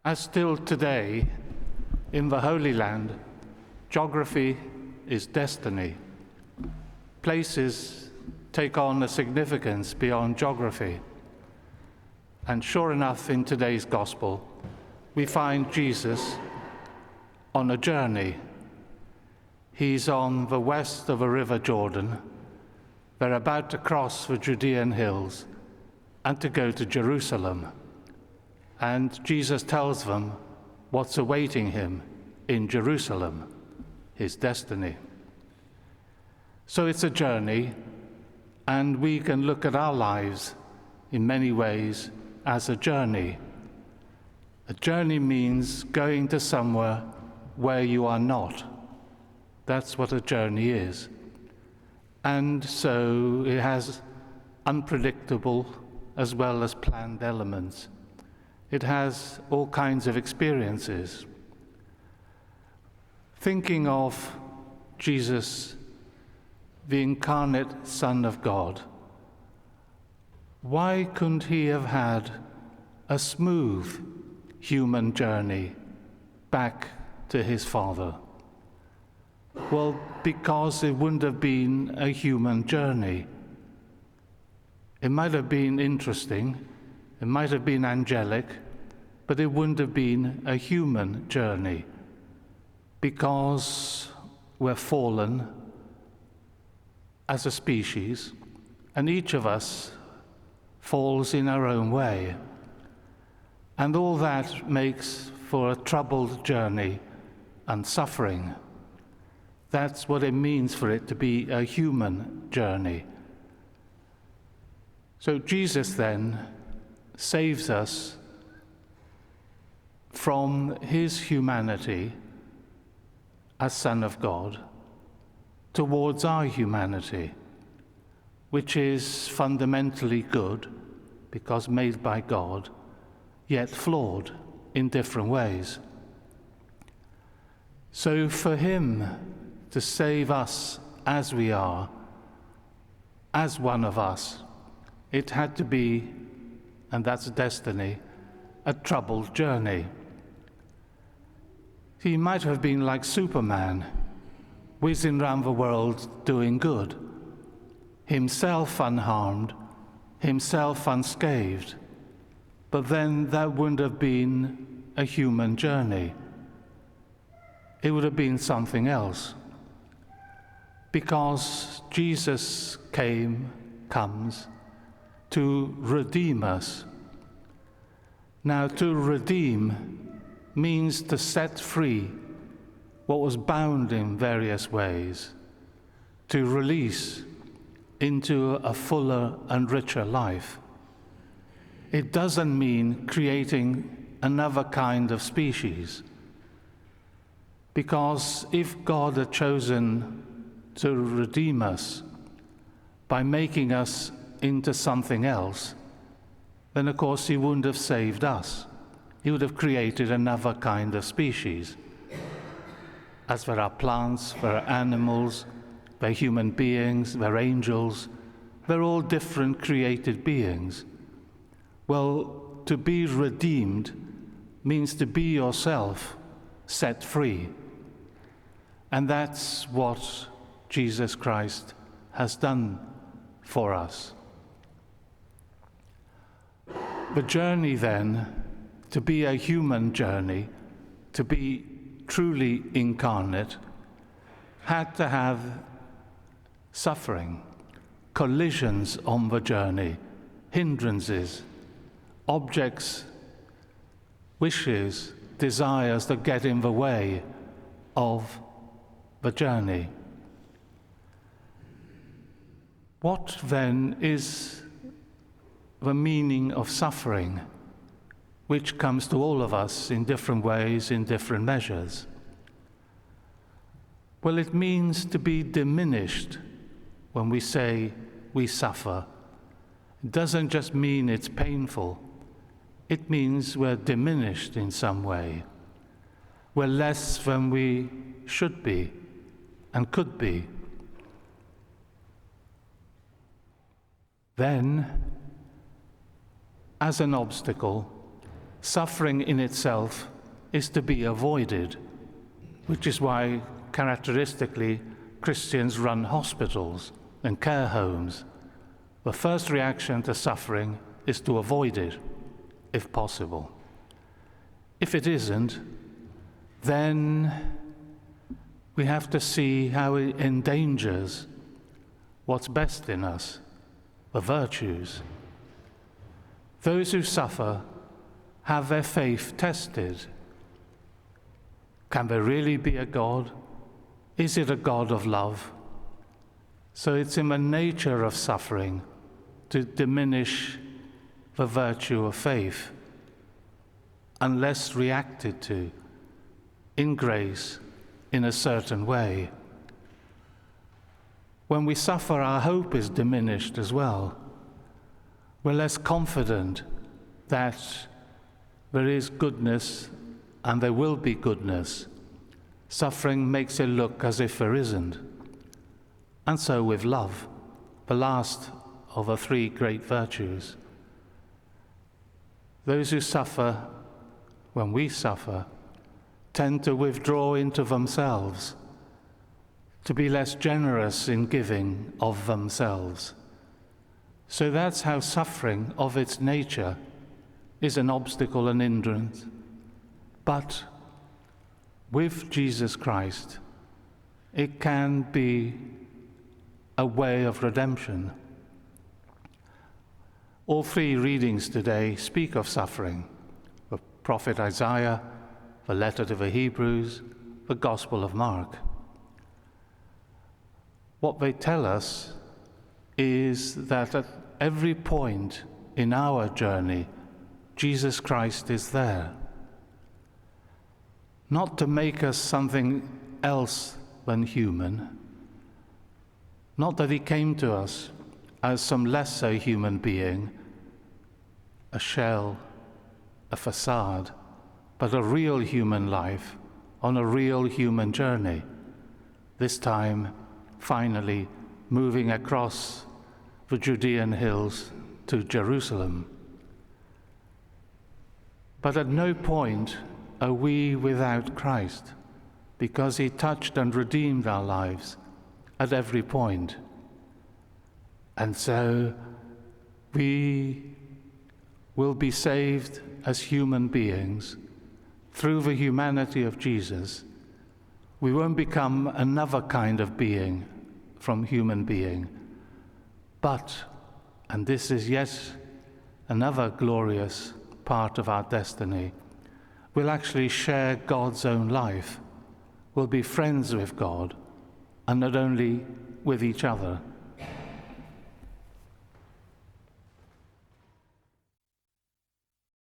As still today, in the Holy Land, geography is destiny. Places take on a significance beyond geography. And sure enough, in today's Gospel, we find Jesus on a journey. He's on the west of the River Jordan. They're about to cross the Judean hills and to go to Jerusalem. And Jesus tells them what's awaiting him in Jerusalem, his destiny. So it's a journey, and we can look at our lives in many ways as a journey. A journey means going to somewhere where you are not. That's what a journey is. And so it has unpredictable as well as planned elements. It has all kinds of experiences. Thinking of Jesus, the incarnate Son of God, why couldn't he have had a smooth human journey back to his Father? Well, because it wouldn't have been a human journey. It might have been interesting, it might have been angelic, but it wouldn't have been a human journey, because we're fallen as a species, and each of us falls in our own way. And all that makes for a troubled journey and suffering. That's what it means for it to be a human journey. So Jesus then saves us from his humanity as Son of God towards our humanity, which is fundamentally good because made by God, yet flawed in different ways. So for him to save us as we are, as one of us, it had to be, and that's destiny, a troubled journey. He might have been like Superman, whizzing around the world doing good, himself unharmed, himself unscathed, but then that wouldn't have been a human journey. It would have been something else. Because Jesus comes to redeem us. Now, to redeem means to set free what was bound in various ways, to release into a fuller and richer life. It doesn't mean creating another kind of species, because if God had chosen to redeem us by making us into something else, then of course he wouldn't have saved us. He would have created another kind of species. As there are plants, there are animals, there are human beings, there are angels, they're all different created beings. Well, to be redeemed means to be yourself set free. And that's what Jesus Christ has done for us. The journey then, to be a human journey, to be truly incarnate, had to have suffering, collisions on the journey, hindrances, objects, wishes, desires that get in the way of the journey. What then is the meaning of suffering, which comes to all of us in different ways, in different measures? Well, it means to be diminished when we say we suffer. It doesn't just mean it's painful. It means we're diminished in some way. We're less than we should be and could be. Then, as an obstacle, Suffering in itself is to be avoided, which is why, characteristically, Christians run hospitals and care homes. The first reaction to suffering is to avoid it, if possible. If it isn't, then we have to see how it endangers what's best in us, the virtues. Those who suffer have their faith tested. Can there really be a God? Is it a God of love? So it's in the nature of suffering to diminish the virtue of faith, unless reacted to in grace in a certain way. When we suffer, our hope is diminished as well. We're less confident that there is goodness and there will be goodness. Suffering makes it look as if there isn't. And so with love, the last of the three great virtues. Those who suffer, when we suffer, tend to withdraw into themselves, to be less generous in giving of themselves. So that's how suffering of its nature is an obstacle and hindrance. But with Jesus Christ, it can be a way of redemption. All three readings today speak of suffering: the prophet Isaiah, the letter to the Hebrews, the Gospel of Mark. What they tell us is that at every point in our journey, Jesus Christ is there. Not to make us something else than human, not that he came to us as some lesser human being, a shell, a facade, but a real human life on a real human journey, this time finally moving across the Judean hills to Jerusalem. But at no point are we without Christ, because he touched and redeemed our lives at every point. And so we will be saved as human beings through the humanity of Jesus. We won't become another kind of being from human being, but, and this is yet another glorious part of our destiny, we'll actually share God's own life. We'll be friends with God, and not only with each other.